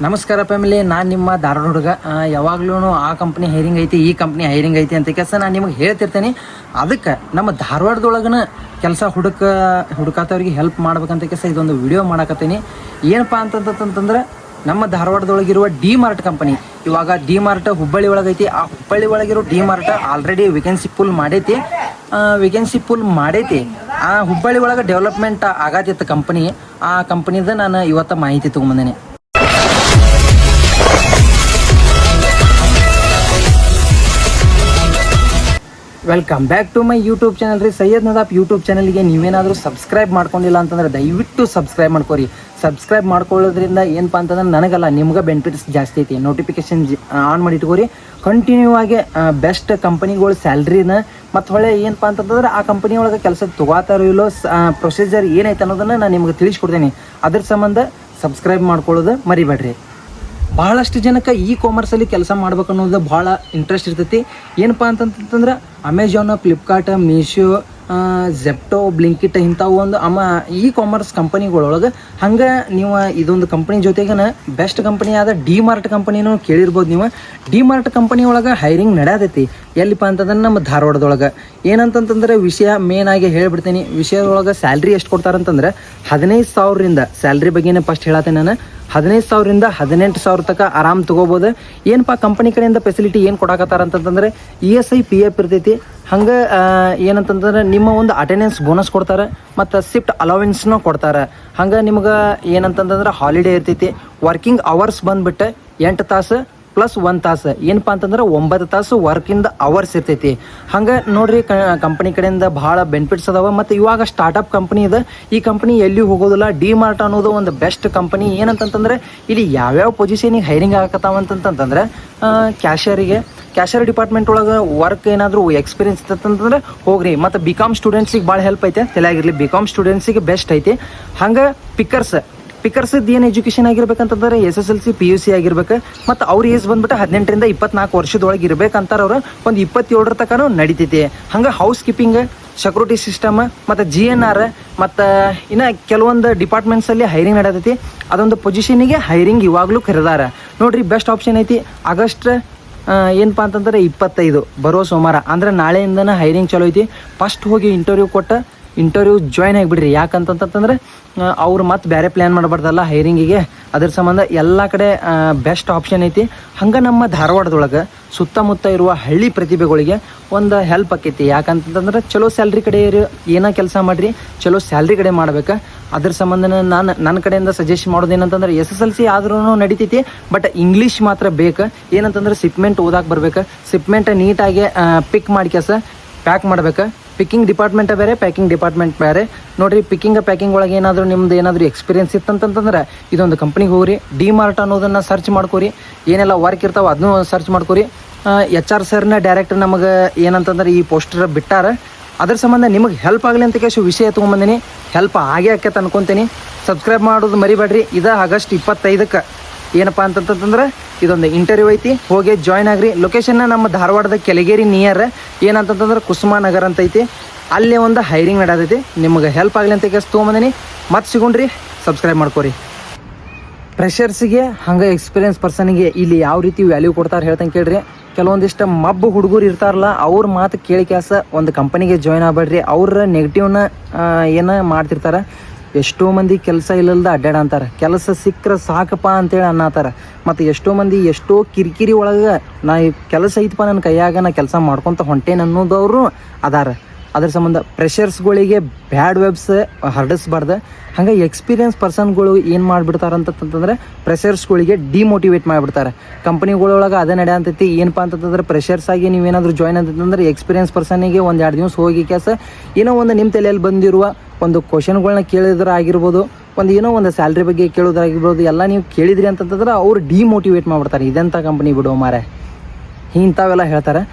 ನಮಸ್ಕಾರ ಫ್ಯಾಮಿಲಿ, ನಾನು ನಿಮ್ಮ ಧಾರವಾಡ ಹುಡುಗ. ಯಾವಾಗ್ಲೂ ಆ ಕಂಪ್ನಿ ಹೈರಿಂಗ್ ಐತಿ, ಈ ಕಂಪ್ನಿ ಹೈರಿಂಗ್ ಐತಿ ಅಂತ ಕೆಲಸ ನಾನು ನಿಮಗೆ ಹೇಳ್ತಿರ್ತೇನೆ. ಅದಕ್ಕೆ ನಮ್ಮ ಧಾರವಾಡದೊಳಗನ ಕೆಲಸ ಹುಡುಕಾತವ್ರಿಗೆ ಹೆಲ್ಪ್ ಮಾಡ್ಬೇಕಂತ ಕೆಲಸ ಇದೊಂದು ವಿಡಿಯೋ ಮಾಡಕತ್ತೀನಿ. ಏನಪ್ಪ ಅಂತಂತಂದ್ರೆ ನಮ್ಮ ಧಾರವಾಡದೊಳಗಿರುವ ಡಿ ಮಾರ್ಟ್ ಕಂಪನಿ, ಇವಾಗ ಡಿ ಮಾರ್ಟ್ ಹುಬ್ಬಳ್ಳಿ ಒಳಗೈತಿ. ಆ ಹುಬ್ಬಳ್ಳಿ ಒಳಗಿರೋ DMart already vacancy full ಮಾಡೈತಿ. ಆ ಹುಬ್ಬಳ್ಳಿ ಒಳಗೆ ಡೆವಲಪ್ಮೆಂಟ್ ಆಗತ್ತಿತ್ತು ಕಂಪನಿ. ಆ ಕಂಪನಿದ ನಾನು ಇವತ್ತು ಮಾಹಿತಿ ತೊಗೊಂಬಂದೇನೆ. Welcome back to my YouTube channel ರೀ. ಸೈಯದ್ ನದಾಫ್ ಯೂಟ್ಯೂಬ್ ಚಾನಲ್ಗೆ ನೀವೇನಾದರೂ ಸಬ್ಸ್ಕ್ರೈಬ್ ಮಾಡ್ಕೊಂಡಿಲ್ಲ ಅಂತಂದ್ರೆ ದಯವಿಟ್ಟು ಸಬ್ಸ್ಕ್ರೈಬ್ ಮಾಡ್ಕೋರಿ. ಸಬ್ಸ್ಕ್ರೈಬ್ ಮಾಡ್ಕೊಳ್ಳೋದ್ರಿಂದ ಏನಪ್ಪ ಅಂತಂದ್ರೆ ನನಗಲ್ಲ, ನಿಮ್ಗೆ ಬೆನಿಫಿಟ್ಸ್ ಜಾಸ್ತಿ ಐತಿ. ನೋಟಿಫಿಕೇಶನ್ ಆನ್ ಮಾಡಿ ಇಟ್ಕೋರಿ. ಕಂಟಿನ್ಯೂ ಆಗಿ ಬೆಸ್ಟ್ ಕಂಪನಿಗಳು ಸ್ಯಾಲ್ರಿನ ಮತ್ತು ಹೊಳೆ ಏನಪ್ಪ ಅಂತಂದ್ರೆ ಆ ಕಂಪನಿ ಒಳಗೆ ಕೆಲಸ ತೊಗೋತಾರೋ ಇಲ್ಲೋ ಪ್ರೊಸೀಜರ್ ಏನೈತೆ ಅನ್ನೋದನ್ನು ನಾನು ನಿಮ್ಗೆ ತಿಳಿಸ್ಕೊಡ್ತೀನಿ. ಅದ್ರ ಸಂಬಂಧ ಸಬ್ಸ್ಕ್ರೈಬ್ ಮಾಡ್ಕೊಳ್ಳೋದು ಮರಿಬೇಡ್ರಿ. ಭಾಳಷ್ಟು ಜನಕ್ಕೆ ಇ ಕಾಮರ್ಸಲ್ಲಿ ಕೆಲಸ ಮಾಡ್ಬೇಕು ಅನ್ನೋದು ಭಾಳ ಇಂಟ್ರೆಸ್ಟ್ ಇರ್ತೈತಿ. ಏನಪ್ಪ ಅಂತಂತಂದ್ರೆ ಅಮೆಜಾನ್, ಫ್ಲಿಪ್ಕಾರ್ಟ್, ಮೀಶೋ, ಜೆಪ್ಟೋ, ಬ್ಲಿಂಕಿಟ್ ಇಂಥವು ಒಂದು ಇ ಕಾಮರ್ಸ್ ಕಂಪನಿಗಳೊಳಗೆ ಹಂಗೆ ನೀವು ಇದೊಂದು ಕಂಪನಿ ಜೊತೆಗೆ ಬೆಸ್ಟ್ ಕಂಪನಿ ಆದ ಡಿ ಮಾರ್ಟ್ ಕಂಪನಿನೂ ಕೇಳಿರ್ಬೋದು. ನೀವು ಡಿ ಮಾರ್ಟ್ ಕಂಪನಿ ಒಳಗೆ ಹೈರಿಂಗ್ ನಡೆಯತೈತಿ. ಎಲ್ಲಿಪ್ಪ ಅಂತಂದ್ರೆ ನಮ್ಮ ಧಾರವಾಡದೊಳಗೆ. ಏನಂತಂತಂದ್ರೆ ವಿಷಯ ಮೇನಾಗಿ ಹೇಳ್ಬಿಡ್ತೀನಿ. ವಿಷಯದೊಳಗೆ ಸ್ಯಾಲ್ರಿ ಎಷ್ಟು ಕೊಡ್ತಾರಂತಂದ್ರೆ 15,000ರಿಂದ ಸ್ಯಾಲ್ರಿ ಬಗ್ಗೆನೇ ಫಸ್ಟ್ ಹೇಳತ್ತೇನೆ ನಾನು. 15,000ರಿಂದ 18,000 ತನಕ ಆರಾಮ್ ತೊಗೋಬೋದು. ಏನಪ್ಪ ಕಂಪನಿ ಕಡೆಯಿಂದ ಫೆಸಿಲಿಟಿ ಏನು ಕೊಡಾಕತ್ತಾರ ಅಂತಂತಂದ್ರೆ ESI PF ಇರ್ತೈತಿ. ಹಂಗೆ ಏನಂತಂದ್ರೆ ನಿಮ್ಮ ಒಂದು ಅಟೆಂಡೆನ್ಸ್ ಬೋನಸ್ ಕೊಡ್ತಾರೆ ಮತ್ತು ಶಿಫ್ಟ್ ಅಲವೆನ್ಸ್ನೂ ಕೊಡ್ತಾರೆ. ಹಂಗೆ ನಿಮ್ಗೆ ಏನಂತಂದ್ರೆ ಹಾಲಿಡೇ ಇರ್ತೈತಿ. ವರ್ಕಿಂಗ್ ಅವರ್ಸ್ ಬಂದುಬಿಟ್ಟು 8 ತಾಸು ಪ್ಲಸ್ 1 ತಾಸು. ಏನಪ್ಪ ಅಂತಂದ್ರೆ 9 ತಾಸು ವರ್ಕಿಂದ ಅವರ್ಸ್ ಇರ್ತೈತಿ. ಹಂಗೆ ನೋಡ್ರಿ, ಕಂಪನಿ ಕಡೆಯಿಂದ ಭಾಳ ಬೆನಿಫಿಟ್ಸ್ ಅದಾವೆ. ಮತ್ತು ಇವಾಗ ಸ್ಟಾರ್ಟಪ್ ಕಂಪನಿ ಇದೆ. ಈ ಕಂಪನಿ ಎಲ್ಲಿ ಹೋಗೋದಿಲ್ಲ. ಡಿ ಮಾರ್ಟ್ ಅನ್ನೋದು ಒಂದು ಬೆಸ್ಟ್ ಕಂಪನಿ. ಏನಂತಂತಂದ್ರೆ ಇಲ್ಲಿ ಯಾವ್ಯಾವ ಪೊಸಿಷನಿಗೆ ಹೈರಿಂಗ್ ಆಗಕತ್ತಾವಂತಂತಂದ್ರೆ ಕ್ಯಾಶಿಯರ್ ಡಿಪಾರ್ಟ್ಮೆಂಟ್ ಒಳಗೆ ವರ್ಕ್ ಏನಾದರೂ ಎಕ್ಸ್ಪೀರಿಯನ್ಸ್ ಇತ್ತಂತಂದ್ರೆ ಹೋಗ್ರಿ. ಮತ್ತು BCom ಸ್ಟೂಡೆಂಟ್ಸಿಗೆ ಭಾಳ ಹೆಲ್ಪ್ ಐತೆ. ತಲೆಯಾಗಿರಲಿ, BCom ಸ್ಟೂಡೆಂಟ್ಸಿಗೆ ಬೆಸ್ಟ್ ಐತಿ. ಹಂಗೆ ಪಿಕ್ಕರ್ಸದ್ದು ಏನು ಎಜುಕೇಷನ್ ಆಗಿರ್ಬೇಕಂತಂದ್ರೆ SSLC PUC ಆಗಿರ್ಬೇಕು. ಮತ್ತು ಅವ್ರ ಏಜ್ ಬಂದ್ಬಿಟ್ಟು 18ರಿಂದ 24 ವರ್ಷದೊಳಗೆ ಇರ್ಬೇಕಂತಾರೆ. ಅವ್ರು ಒಂದು 27 ತನಕ ನಡೀತೈತಿ. ಹಂಗೆ ಹೌಸ್ ಕೀಪಿಂಗ್, ಸೆಕ್ಯೂರಿಟಿ ಸಿಸ್ಟಮ್ ಮತ್ತು GNR ಮತ್ತು ಇನ್ನು ಕೆಲವೊಂದು ಡಿಪಾರ್ಟ್ಮೆಂಟ್ಸಲ್ಲಿ ಹೈರಿಂಗ್ ನಡೆದೈತಿ. ಅದೊಂದು ಪೊಸಿಷನಿಗೆ ಹೈರಿಂಗ್ ಇವಾಗಲೂ ಕರೆದಾರ. ನೋಡಿರಿ, ಬೆಸ್ಟ್ ಆಪ್ಷನ್ ಐತಿ. ಆಗಸ್ಟ್ ಏನಪ್ಪ ಅಂತಂದ್ರೆ 25 ಬರೋ ಸೋಮವಾರ ಅಂದರೆ ನಾಳೆಯಿಂದನೇ ಹೈರಿಂಗ್ ಚಲೋ ಐತಿ. ಫಸ್ಟ್ ಹೋಗಿ ಇಂಟರ್ವ್ಯೂ ಜಾಯ್ನ್ ಆಗಿಬಿಡ್ರಿ. ಯಾಕಂತಂತಂದ್ರೆ ಅವ್ರು ಮತ್ತೆ ಬೇರೆ ಪ್ಲ್ಯಾನ್ ಮಾಡಬಾರ್ದಲ್ಲ ಹೈರಿಂಗಿಗೆ. ಅದ್ರ ಸಂಬಂಧ ಎಲ್ಲ ಕಡೆ ಬೆಸ್ಟ್ ಆಪ್ಷನ್ ಐತಿ. ಹಂಗೆ ನಮ್ಮ ಧಾರವಾಡದೊಳಗೆ ಸುತ್ತಮುತ್ತ ಇರುವ ಹಳ್ಳಿ ಪ್ರತಿಭೆಗಳಿಗೆ ಒಂದು ಹೆಲ್ಪ್ ಆಕೈತಿ. ಯಾಕಂತಂದ್ರೆ ಚಲೋ ಸ್ಯಾಲ್ರಿ ಕಡೆ ಏನೋ ಕೆಲಸ ಮಾಡಿರಿ, ಚಲೋ ಸ್ಯಾಲ್ರಿ ಕಡೆ ಮಾಡ್ಬೇಕು. ಅದ್ರ ಸಂಬಂಧ ನನ್ನ ಕಡೆಯಿಂದ ಸಜೆಸ್ಟ್ ಮಾಡೋದೇನಂತಂದ್ರೆ SSLC ಆದ್ರೂ ನಡೀತೈತಿ. ಬಟ್ ಇಂಗ್ಲೀಷ್ ಮಾತ್ರ ಬೇಕು. ಏನಂತಂದ್ರೆ ಸಿಪ್ಮೆಂಟ್ ಓದಾಕೆ ಬರ್ಬೇಕು. ಸಿಪ್ಮೆಂಟ್ ನೀಟಾಗಿ ಪಿಕ್ ಮಾಡ್ಕೆಸ ಪ್ಯಾಕ್ ಮಾಡ್ಬೇಕು. ಪಿಕ್ಕಿಂಗ್ ಡಿಪಾರ್ಟ್ಮೆಂಟ್ ಬೇರೆ, ಪ್ಯಾಕಿಂಗ್ ಡಿಪಾರ್ಟ್ಮೆಂಟ್ ಬೇರೆ. ನೋಡಿರಿ, ಪ್ಯಾಕಿಂಗ್ ಒಳಗೆ ನಿಮ್ದು ಏನಾದರೂ ಎಕ್ಸ್ಪೀರಿಯನ್ಸ್ ಇತ್ತಂತಂದ್ರೆ ಇದೊಂದು ಕಂಪ್ನಿಗೆ ಹೋಗ್ರಿ. ಡಿ ಮಾರ್ಟ್ ಅನ್ನೋದನ್ನು ಸರ್ಚ್ ಮಾಡ್ಕೊರಿ. ಏನೆಲ್ಲ ವರ್ಕ್ ಇರ್ತಾವೆ ಅದನ್ನೂ ಸರ್ಚ್ ಮಾಡ್ಕೊರಿ. HR ಸರ್ನ ಡೈರೆಕ್ಟ್ ನಮಗೆ ಏನಂತಂದ್ರೆ ಈ ಪೋಸ್ಟರ್ ಬಿಟ್ಟಾರ. ಅದ್ರ ಸಂಬಂಧ ನಿಮಗೆ ಹೆಲ್ಪ್ ಆಗಲಿ ಅಂತ ಕೇಳಿ ವಿಷಯ ತೊಗೊಂಬಂದಿನಿ. ಹೆಲ್ಪ್ ಆಕೈತೆ ಅನ್ಕೊತೀನಿ. ಸಬ್ಸ್ಕ್ರೈಬ್ ಮಾಡೋದು ಮರಿಬೇಡ್ರಿ. ಇದು ಆಗಸ್ಟ್ 25ಕ್ಕೆ ಏನಪ್ಪ ಅಂತಂತಂದ್ರೆ ಇದೊಂದು ಇಂಟರ್ವ್ಯೂ ಐತಿ. ಹೋಗಿ ಜಾಯ್ನ್ ಆಗ್ರಿ. ಲೊಕೇಶನ್ನ ನಮ್ಮ ಧಾರವಾಡದ ಕೆಳಗೇರಿ ನಿಯರ್ ಏನಂತಂತಂದ್ರೆ ಕುಸುಮಾನಗರ್ ಅಂತ ಐತಿ. ಅಲ್ಲೇ ಒಂದು ಹೈರಿಂಗ್ ನಡೆದೈತಿ. ನಿಮಗೆ ಹೆಲ್ಪ್ ಆಗಲಿ ಅಂತ ಕೇಳಿ ತೊಗೊಂಬಂದಿನಿ. ಮತ್ತೆ ಸಿಗೋಣ್ರಿ, ಸಬ್ಸ್ಕ್ರೈಬ್ ಮಾಡ್ಕೊರಿ. ಫ್ರೆಷರ್ಸಿಗೆ ಹಂಗೆ ಎಕ್ಸ್ಪೀರಿಯನ್ಸ್ ಪರ್ಸನಿಗೆ ಇಲ್ಲಿ ಯಾವ ರೀತಿ ವ್ಯಾಲ್ಯೂ ಕೊಡ್ತಾರೆ ಹೇಳ್ತಂಗೆ ಕೇಳ್ರಿ. ಕೆಲವೊಂದಿಷ್ಟು ಮಬ್ಬು ಹುಡುಗರು ಇರ್ತಾರಲ್ಲ, ಅವ್ರ ಮಾತು ಕೇಳಿ ಒಂದು ಕಂಪನಿಗೆ ಜಾಯ್ನ್ ಆಗಬೇಡ್ರಿ. ಅವ್ರ ನೆಗೆಟಿವ್ನ ಏನೋ ಮಾಡ್ತಿರ್ತಾರೆ. ಎಷ್ಟೋ ಮಂದಿ ಕೆಲಸ ಇಲ್ಲದ ಅಡ್ಡಾಡ ಅಂತಾರೆ. ಕೆಲಸ ಸಿಕ್ಕರೆ ಸಾಕಪ್ಪ ಅಂತೇಳಿ ಅನ್ನತ್ತಾರ. ಮತ್ತು ಎಷ್ಟೋ ಮಂದಿ ಎಷ್ಟೋ ಕಿರಿಕಿರಿ ಒಳಗೆ ನಾ ಕೆಲಸ ಐತಪ್ಪ ನನ್ನ ಕೈಯಾಗ, ನಾ ಕೆಲಸ ಮಾಡ್ಕೊತ ಹೊಂಟೇನು ಅನ್ನೋದವರು ಅದಾರ. ಅದ್ರ ಸಂಬಂಧ ಫ್ರೆಷರ್ಸ್ಗಳಿಗೆ ಬ್ಯಾಡ್ ವೆಬ್ಸ್ ಹರಡಿಸ್ಬಾರ್ದು. ಹಂಗೆ ಎಕ್ಸ್ಪೀರಿಯನ್ಸ್ ಪರ್ಸನ್ಗಳು ಏನು ಮಾಡಿಬಿಡ್ತಾರೆ ಅಂತಂತಂದ್ರೆ ಫ್ರೆಷರ್ಸ್ಗಳಿಗೆ ಡಿಮೋಟಿವೇಟ್ ಮಾಡಿಬಿಡ್ತಾರೆ. ಕಂಪ್ನಿಗಳೊಳಗೆ ಅದೇ ನಡೆಯಂತೈತಿ. ಏನಪ್ಪ ಅಂತಂತಂದ್ರೆ ಫ್ರೆಷರ್ಸ್ ಆಗಿ ನೀವೇನಾದರೂ ಜಾಯ್ನ್ ಅಂತಂದ್ರೆ ಎಕ್ಸ್ಪೀರಿಯನ್ಸ್ ಪರ್ಸನಿಗೆ 1-2 ದಿವಸ ಹೋಗಿ ಏನೋ ಒಂದು ನಿಮ್ಮ ತಲೆಯಲ್ಲಿ ಬಂದಿರುವ ಒಂದು ಕ್ವಶನ್ಗಳನ್ನ ಕೇಳಿದ್ರಾಗಿರ್ಬೋದು, ಏನೋ ಒಂದು ಸ್ಯಾಲ್ರಿ ಬಗ್ಗೆ ಕೇಳೋದ್ರಾಗಿರ್ಬೋದು, ಎಲ್ಲ ನೀವು ಕೇಳಿದ್ರಿ ಅಂತಂತಂದ್ರೆ ಅವ್ರು ಡಿಮೋಟಿವೇಟ್ ಮಾಡಿಬಿಡ್ತಾರೆ. ಇದೆಂಥ ಕಂಪ್ನಿ ಬಿಡೋ ಮಾರೆ, ಇಂಥವೆಲ್ಲ ಹೇಳ್ತಾರೆ.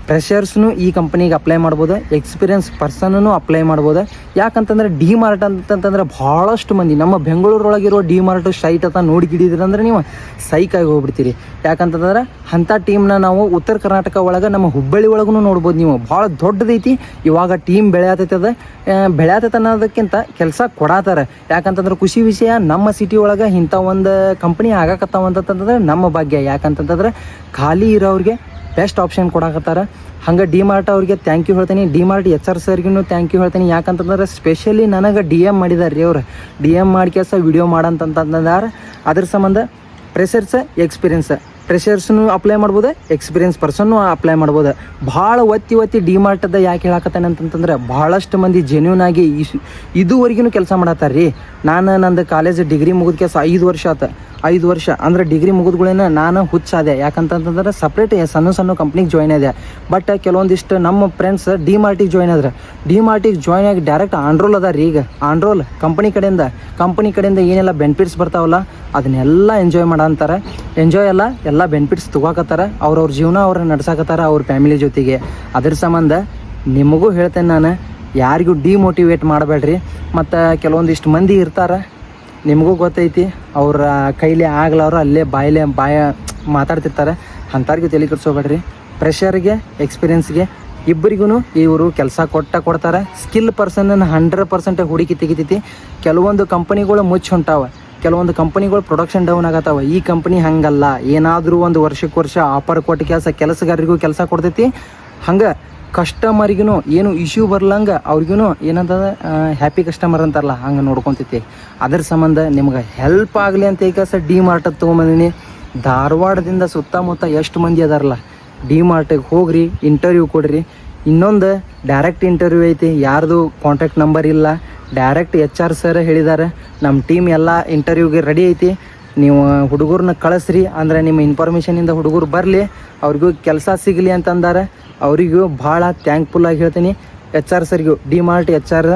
ಫ್ರೆಷರ್ಸ್ನು ಈ ಕಂಪ್ನಿಗೆ ಅಪ್ಲೈ ಮಾಡ್ಬೋದು, ಎಕ್ಸ್ಪೀರಿಯನ್ಸ್ ಪರ್ಸನ್ನೂ ಅಪ್ಲೈ ಮಾಡ್ಬೋದು. ಯಾಕಂತಂದ್ರೆ ಡಿ ಮಾರ್ಟ್ ಅಂತಂತಂದ್ರೆ ಭಾಳಷ್ಟು ಮಂದಿ ನಮ್ಮ ಬೆಂಗಳೂರೊಳಗಿರೋ ಡಿ ಮಾರ್ಟ್ ಸೈಟ್ ಅಂತ ನೋಡಿಗಿಡಿದ್ರಂದ್ರೆ ನೀವು ಸೈಕಾಗಿ ಹೋಗ್ಬಿಡ್ತೀರಿ. ಯಾಕಂತಂದ್ರೆ ಅಂಥ ಟೀಮ್ನ ನಾವು ಉತ್ತರ ಕರ್ನಾಟಕ ಒಳಗೆ ನಮ್ಮ ಹುಬ್ಬಳ್ಳಿ ಒಳಗೂ ನೋಡ್ಬೋದು. ನೀವು ಭಾಳ ದೊಡ್ಡದೈತಿ. ಇವಾಗ ಟೀಮ್ ಬೆಳೆಯತೈತೆ ಅನ್ನೋದಕ್ಕಿಂತ ಕೆಲಸ ಕೊಡಾತಾರೆ. ಯಾಕಂತಂದ್ರೆ ಖುಷಿ ವಿಷಯ, ನಮ್ಮ ಸಿಟಿ ಒಳಗೆ ಇಂಥ ಒಂದು ಕಂಪ್ನಿ ಆಗಾಕತ್ತಾವ ಅಂತಂತಂದ್ರೆ ನಮ್ಮ ಭಾಗ್ಯ. ಯಾಕಂತಂತಂದ್ರೆ ಖಾಲಿ ಇರೋರಿಗೆ ಬೆಸ್ಟ್ ಆಪ್ಷನ್ ಕೊಡಾಕತ್ತಾರ. ಹಂಗೆ ಡಿ ಮಾರ್ಟ್ ಅವ್ರಿಗೆ ಥ್ಯಾಂಕ್ ಯು ಹೇಳ್ತೀನಿ. ಡಿ ಮಾರ್ಟ್ HR ಸರ್ಗೂ ಥ್ಯಾಂಕ್ ಯು ಹೇಳ್ತೀನಿ. ಯಾಕಂತಂದ್ರೆ ಸ್ಪೆಷಲಿ ನನಗೆ DM ಮಾಡಿದಾರೆ ರೀ ಅವ್ರು. DM ಮಾಡಿ ಕೆಲಸ ವಿಡಿಯೋ ಮಾಡಂತಂದಾರ. ಅದ್ರ ಸಂಬಂಧ ಫ್ರೆಷರ್ಸ್ನು ಅಪ್ಲೈ ಮಾಡ್ಬೋದು, ಎಕ್ಸ್ಪೀರಿಯನ್ಸ್ ಪರ್ಸನ್ನು ಅಪ್ಲೈ ಮಾಡ್ಬೋದು. ಭಾಳ ಒತ್ತಿ ಡಿ ಮಾರ್ಟದ ಯಾಕೆ ಹೇಳಕತ್ತಾನೆ ಅಂತಂತಂದ್ರೆ ಭಾಳಷ್ಟು ಮಂದಿ ಜೆನ್ಯೂನ್ ಆಗಿ ಇದುವರೆಗೂ ಕೆಲಸ ಮಾಡತ್ತಾರ ರೀ. ನಂದು ಕಾಲೇಜ್ ಡಿಗ್ರಿ ಮುಗಿದ ಕೆಲಸ 5 ವರ್ಷ ಆತ. 5 ವರ್ಷ ಅಂದ್ರೆ ಡಿಗ್ರಿ ಮುಗಿದ್ಗಳೇನ ನಾನು ಹುಚ್ಚಾದೆ. ಯಾಕಂತಂತಂದ್ರೆ ಸಪ್ರೇಟ್ ಸಣ್ಣ ಕಂಪ್ನಿಗೆ ಜಾಯ್ನ್ ಆದೆ. ಬಟ್ ಕೆಲವೊಂದಿಷ್ಟು ನಮ್ಮ ಫ್ರೆಂಡ್ಸ್ ಡಿ ಮಾರ್ಟಿಗೆ ಜಾಯ್ನ್ ಆದ್ರೆ ಡಿ ಮಾರ್ಟಿಗೆ ಜಾಯ್ನ್ ಆಗಿ ಡೈರೆಕ್ಟ್ ಆನ್ರೋಲ್ ಅದ ರೀ. ಈಗ ಆನ್ರೋಲ್ ಕಂಪ್ನಿ ಕಡೆಯಿಂದ ಏನೆಲ್ಲ ಬೆನಿಫಿಟ್ಸ್ ಬರ್ತಾವಲ್ಲ ಅದನ್ನೆಲ್ಲ ಎಂಜಾಯ್ ಮಾಡಂತಾರೆ. ಎಲ್ಲ ಬೆನಿಫಿಟ್ಸ್ ತೊಗೋಕತ್ತಾರ. ಅವ್ರವ್ರ ಜೀವನ ಅವ್ರ ನಡ್ಸಾಕತ್ತಾರ ಅವ್ರ ಫ್ಯಾಮಿಲಿ ಜೊತೆಗೆ. ಅದ್ರ ಸಂಬಂಧ ನಿಮಗೂ ಹೇಳ್ತೇನೆ ನಾನು, ಯಾರಿಗೂ ಡಿಮೋಟಿವೇಟ್ ಮಾಡಬೇಡ್ರಿ. ಮತ್ತು ಕೆಲವೊಂದಿಷ್ಟು ಮಂದಿ ಇರ್ತಾರೆ, ನಿಮಗೂ ಗೊತ್ತೈತಿ, ಅವ್ರ ಕೈಲಿ ಆಗ್ಲವ್ರು ಅಲ್ಲೇ ಬಾಯ ಮಾತಾಡ್ತಿರ್ತಾರೆ. ಅಂಥವ್ರಿಗೂ ತಲೆ ಕೆಡಿಸ್ಕೋಬೇಡ್ರಿ. ಫ್ರೆಷರ್ಗೆ ಎಕ್ಸ್ಪೀರಿಯನ್ಸ್ಗೆ ಇಬ್ಬರಿಗೂ ಇವರು ಕೆಲಸ ಕೊಡ್ತಾರೆ. ಸ್ಕಿಲ್ ಪರ್ಸನ್ನ 100% ಹುಡುಕಿ ತೆಗಿತೈತಿ. ಕೆಲವೊಂದು ಕಂಪನಿಗಳು ಮುಚ್ಚಿ ಹೊಂಟಾವ, ಕೆಲವೊಂದು ಕಂಪನಿಗಳು ಪ್ರೊಡಕ್ಷನ್ ಡೌನ್ ಆಗತ್ತಾವ. ಈ ಕಂಪನಿ ಹಂಗಲ್ಲ. ಏನಾದರೂ ಒಂದು ವರ್ಷಕ್ಕೆ ಆಫರ್ ಕೊಟ್ಟು ಕೆಲಸಗಾರರಿಗೂ ಕೆಲಸ ಕೊಡ್ತೈತಿ. ಹಂಗೆ ಕಸ್ಟಮರಿಗೂ ಏನು ಇಶ್ಯೂ ಬರ್ಲಂಗೆ ಅವ್ರಿಗೂ ಏನಂತ ಹ್ಯಾಪಿ ಕಸ್ಟಮರ್ ಅಂತಾರಲ್ಲ ಹಂಗೆ ನೋಡ್ಕೊತೈತಿ. ಅದ್ರ ಸಂಬಂಧ ನಿಮ್ಗೆ ಹೆಲ್ಪ್ ಆಗಲಿ ಅಂತ ಈಗ ಡಿ ಮಾರ್ಟಿಗೆ ತೊಗೊಂಬಂದಿನಿ. ಧಾರವಾಡದಿಂದ ಸುತ್ತಮುತ್ತ ಎಷ್ಟು ಮಂದಿ ಅದಾರಲ್ಲ, ಡಿ ಮಾರ್ಟಿಗೆ ಹೋಗ್ರಿ, ಇಂಟರ್ವ್ಯೂ ಕೊಡ್ರಿ. ಇನ್ನೊಂದು ಡೈರೆಕ್ಟ್ ಇಂಟರ್ವ್ಯೂ ಐತಿ. ಯಾರ್ದು ಕಾಂಟ್ಯಾಕ್ಟ್ ನಂಬರ್ ಇಲ್ಲ, ಡೈರೆಕ್ಟ್ HR ಸರ್ ಹೇಳಿದ್ದಾರೆ ನಮ್ಮ ಟೀಮ್ ಎಲ್ಲ ಇಂಟರ್ವ್ಯೂಗೆ ರೆಡಿ ಐತಿ. ನೀವು ಹುಡುಗರನ್ನ ಕಳಿಸ್ರಿ, ಅಂದರೆ ನಿಮ್ಮ ಇನ್ಫಾರ್ಮೇಷನಿಂದ ಹುಡುಗರು ಬರಲಿ, ಅವ್ರಿಗೂ ಕೆಲಸ ಸಿಗಲಿ ಅಂತಂದಾರೆ. ಅವರಿಗೂ ಭಾಳ ಥ್ಯಾಂಕ್ಫುಲ್ಲಾಗಿ ಹೇಳ್ತೀನಿ. HR ಸರ್ಗೂ, ಡಿ ಮಾರ್ಟ್ HR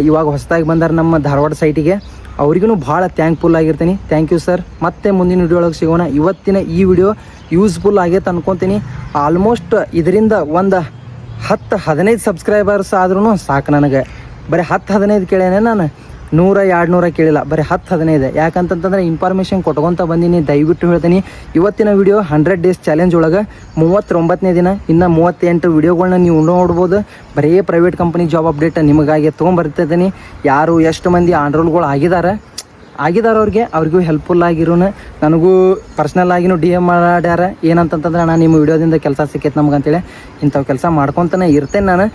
ಇವಾಗ ಹೊಸದಾಗಿ ಬಂದಾರೆ ನಮ್ಮ ಧಾರವಾಡ ಸೈಟಿಗೆ. ಅವ್ರಿಗೂ ಭಾಳ ಥ್ಯಾಂಕ್ಫುಲ್ ಆಗಿರ್ತೀನಿ. Thank you sir. ಮತ್ತೆ ಮುಂದಿನ ವಿಡಿಯೋ ಒಳಗೆ ಸಿಗೋಣ. ಇವತ್ತಿನ ಈ ವಿಡಿಯೋ ಯೂಸ್ಫುಲ್ ಆಗೈತೆ ಅನ್ಕೊತೀನಿ. ಆಲ್ಮೋಸ್ಟ್ ಇದರಿಂದ ಒಂದು 10-15 ಸಬ್ಸ್ಕ್ರೈಬರ್ಸ್ ಆದ್ರೂ ಸಾಕು ನನಗೆ. ಬರೀ 10-15 ಕೇಳೇನೆ ನಾನು, 100-200 ಕೇಳಿಲ್ಲ, ಬರೀ 10-15. ಯಾಕಂತಂತಂದ್ರೆ ಇನ್ಫಾರ್ಮೇಷನ್ ಕೊಟ್ಕೊತ ಬಂದೀನಿ. ದಯವಿಟ್ಟು ಹೇಳ್ತೀನಿ, ಇವತ್ತಿನ ವಿಡಿಯೋ 100 ಡೇಸ್ ಚಾಲೆಂಜ್ ಒಳಗೆ 39ನೇ ದಿನ. ಇನ್ನು 38 ವಿಡಿಯೋಗಳನ್ನ ನೀವು ನೋಡ್ಬೋದು. ಬರೀ ಪ್ರೈವೇಟ್ ಕಂಪ್ನಿ ಜಾಬ್ ಅಪ್ಡೇಟ್ ನಿಮಗಾಗಿ ತೊಗೊಂಬರ್ತಿದ್ದೀನಿ. ಯಾರು ಎಷ್ಟು ಮಂದಿ ಆನ್ರೋಲ್ಗಳು ಆಗಿದ್ದಾರೆ ಅವ್ರಿಗೂ ಹೆಲ್ಪ್ಫುಲ್ ಆಗಿರೋನು. ನನಗೂ ಪರ್ಸ್ನಲ್ ಆಗಿನೂ DM ಮಾಡ್ಯಾರ. ಏನಂತಂತಂದ್ರೆ ನಾನು ನಿಮ್ಮ ವಿಡಿಯೋದಿಂದ ಕೆಲಸ ಸಿಕ್ಕೈತೆ ನಮ್ಗಂತೇಳಿ. ಇಂಥವು ಕೆಲಸ ಮಾಡ್ಕೊತಾನೆ ಇರ್ತೇನೆ ನಾನು.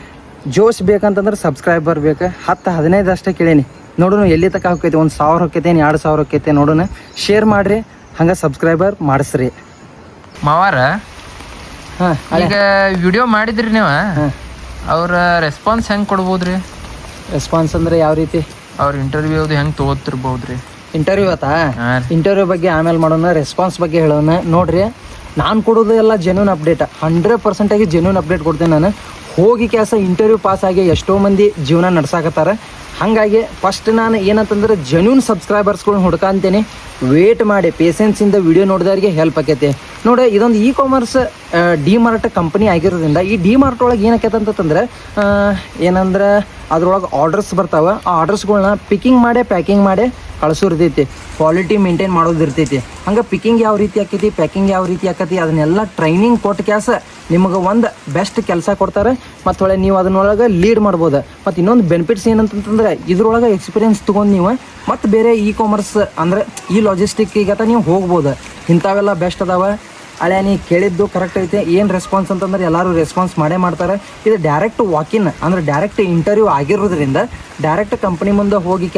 ಜೋಶ್ ಬೇಕಂತಂದ್ರೆ ಸಬ್ಸ್ಕ್ರೈಬರ್ ಬೇಕು. 10-15 ಅಷ್ಟೇ ಕೇಳೀನಿ. ನೋಡೋಣ ಎಲ್ಲಿ ತನಕ ಹೋಗ್ತೈತಿ. 1,000 ಹೋಗ್ತೈತೆ, 2,000 ಹೋಗ್ತೈತೆ ನೋಡೋಣ. ಶೇರ್ ಮಾಡಿರಿ, ಹಂಗೆ ಸಬ್ಸ್ಕ್ರೈಬರ್ ಮಾಡಿಸ್ರಿ. ಮಾವಾರ ಈಗ ವಿಡಿಯೋ ಮಾಡಿದ್ರಿ ನೀವು, ಅವ್ರ ರೆಸ್ಪಾನ್ಸ್ ಹೆಂಗೆ ಕೊಡ್ಬೋದ್ರಿ? ರೆಸ್ಪಾನ್ಸ್ ಅಂದ್ರೆ ಯಾವ ರೀತಿ? ಅವ್ರ ಇಂಟರ್ವ್ಯೂ ಹೆಂಗೆ ತೊಗೋತಿರ್ಬೋದ್ರಿ? ಇಂಟರ್ವ್ಯೂ ಇಂಟರ್ವ್ಯೂ ಬಗ್ಗೆ ಆಮೇಲೆ ಮಾಡೋಣ. ರೆಸ್ಪಾನ್ಸ್ ಬಗ್ಗೆ ಹೇಳೋಣ. ನೋಡ್ರಿ, ನಾನು ಕೊಡೋದು ಎಲ್ಲ ಜೆನ್ಯೂನ್ ಅಪ್ಡೇಟ್. 100% ಜೆನ್ಯೂನ್ ಅಪ್ಡೇಟ್ ಕೊಡ್ತೇನೆ ನಾನು. ಹೋಗಿ ಕೆಲಸ ಇಂಟರ್ವ್ಯೂ ಪಾಸ್ ಆಗಿ ಎಷ್ಟೋ ಮಂದಿ ಜೀವನ ನಡ್ಸಾಕತ್ತಾರೆ. ಹಾಗಾಗಿ ಫಸ್ಟ್ ನಾನು ಏನಂತಂದ್ರೆ ಜೆನ್ಯೂನ್ ಸಬ್ಸ್ಕ್ರೈಬರ್ಸ್ಗಳನ್ನ ಹುಡ್ಕಂತೀನಿ. ವೇಟ್ ಮಾಡಿ ಪೇಷನ್ಸಿಂದ ವಿಡಿಯೋ ನೋಡಿದವ್ರಿಗೆ ಹೆಲ್ಪ್ ಆಕೈತಿ. ನೋಡಿ, ಇದೊಂದು ಇ-ಕಾಮರ್ಸ್ ಡಿ ಮಾರ್ಟ್ ಕಂಪ್ನಿ ಆಗಿರೋದ್ರಿಂದ ಈ ಡಿ ಮಾರ್ಟ್ ಒಳಗೆ ಏನಾಕೈತೆ ಅಂತಂದ್ರೆ ಏನಂದ್ರೆ ಅದ್ರೊಳಗೆ ಆರ್ಡರ್ಸ್ ಬರ್ತಾವೆ. ಆ ಆರ್ಡರ್ಸ್ಗಳನ್ನ ಪಿಕ್ಕಿಂಗ್ ಮಾಡಿ ಪ್ಯಾಕಿಂಗ್ ಮಾಡಿ ಕಳಿಸೋರ್ತೈತಿ. ಕ್ವಾಲಿಟಿ ಮೇಂಟೈನ್ ಮಾಡೋದು ಇರ್ತೈತಿ. ಹಂಗೆ ಪಿಕ್ಕಿಂಗ್ ಯಾವ ರೀತಿ ಆಕೈತಿ, ಪ್ಯಾಕಿಂಗ್ ಯಾವ ರೀತಿ ಆಕೈತಿ, ಅದನ್ನೆಲ್ಲ ಟ್ರೈನಿಂಗ್ ಕೊಟ್ಟು ನಿಮಗೆ ಒಂದು ಬೆಸ್ಟ್ ಕೆಲಸ ಕೊಡ್ತಾರೆ. ಮತ್ತು ಹೊಳೆ ನೀವು ಅದನ್ನೊಳಗೆ ಲೀಡ್ ಮಾಡ್ಬೋದು. ಮತ್ತು ಇನ್ನೊಂದು ಬೆನಿಫಿಟ್ಸ್ ಏನಂತಂದ್ರೆ ಇದ್ರೊಳಗೆ ಎಕ್ಸ್ಪೀರಿಯನ್ಸ್ ತೊಗೊಂಡು ನೀವು ಮತ್ತು ಬೇರೆ ಇ-ಕಾಮರ್ಸ್ ಅಂದರೆ ಈ ಲಾಜಿಸ್ಟಿಕ್ಕಿಗತ ನೀವು ಹೋಗ್ಬೋದು. ಇಂಥವೆಲ್ಲ ಬೆಸ್ಟ್ ಅದಾವೆ. ಹಳೆ ನೀ ಕೇಳಿದ್ದು ಕರೆಕ್ಟ್ ಐತೆ. ಏನು ರೆಸ್ಪಾನ್ಸ್ ಅಂತಂದ್ರೆ ಎಲ್ಲರೂ ರೆಸ್ಪಾನ್ಸ್ ಮಾಡೇ ಮಾಡ್ತಾರೆ. ಇದು ಡೈರೆಕ್ಟ್ ವಾಕಿನ್ ಅಂದರೆ ಡೈರೆಕ್ಟ್ ಇಂಟರ್ವ್ಯೂ ಆಗಿರೋದ್ರಿಂದ ಡೈರೆಕ್ಟ್ ಕಂಪ್ನಿ ಮುಂದೆ ಹೋಗಿ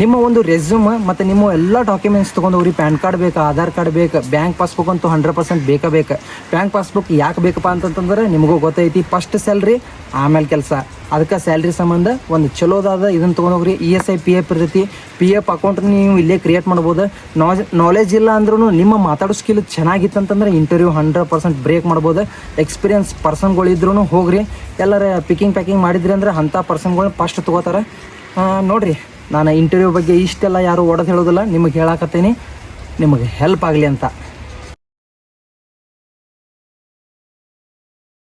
ನಿಮ್ಮ ಒಂದು ರೆಸ್ಯೂಮ್ ಮತ್ತು ನಿಮ್ಮ ಎಲ್ಲ ಡಾಕ್ಯುಮೆಂಟ್ಸ್ ತೊಗೊಂಡವ್ರಿ. ಪ್ಯಾನ್ ಕಾರ್ಡ್ ಬೇಕು, ಆಧಾರ್ ಕಾರ್ಡ್ ಬೇಕು, ಬ್ಯಾಂಕ್ ಪಾಸ್ಬುಕ್ ಅಂತೂ 100% ಬೇಕು. ಬ್ಯಾಂಕ್ ಪಾಸ್ಬುಕ್ ಯಾಕೆ ಬೇಕಪ್ಪ ಅಂತಂತಂದ್ರೆ ನಿಮಗೂ ಗೊತ್ತೈತಿ, ಫಸ್ಟ್ ಸ್ಯಾಲ್ರಿ ಆಮೇಲೆ ಕೆಲಸ. ಅದಕ್ಕೆ ಸ್ಯಾಲ್ರಿ ಸಂಬಂಧ ಒಂದು ಚಲೋದಾದ ಇದನ್ನು ತೊಗೊಂಡೋಗ್ರಿ. ESI PF ಇರ್ತೈತಿ. PF ಅಕೌಂಟ್ ನೀವು ಇಲ್ಲೇ ಕ್ರಿಯೇಟ್ ಮಾಡ್ಬೋದು. ನಾಲೆಜ್ ಇಲ್ಲ ಅಂದ್ರೂ ನಿಮ್ಮ ಮಾತಾಡೋ ಸ್ಕಿಲ್ ಚೆನ್ನಾಗಿತ್ತಂತಂದ್ರೆ ಇಂಟರ್ವ್ಯೂ 100% ಬ್ರೇಕ್ ಮಾಡ್ಬೋದು. ಎಕ್ಸ್ಪೀರಿಯನ್ಸ್ ಪರ್ಸನ್ಗಳಿದ್ರೂ ಹೋಗ್ರಿ. ಎಲ್ಲರ ಪಿಕ್ಕಿಂಗ್ ಪ್ಯಾಕಿಂಗ್ ಮಾಡಿದ್ರಿ ಅಂದ್ರೆ ಅಂಥ ಪರ್ಸನ್ಗಳನ್ನ ಫಸ್ಟ್ ತೊಗೋತಾರೆ. ನೋಡಿರಿ, ನಾನು ಇಂಟರ್ವ್ಯೂ ಬಗ್ಗೆ ಇಷ್ಟೆಲ್ಲ ಯಾರು ಓಡೋದು ಹೇಳೋದಿಲ್ಲ, ನಿಮಗೆ ಹೇಳಾಕತ್ತೀನಿ ನಿಮಗೆ ಹೆಲ್ಪ್ ಆಗಲಿ ಅಂತ.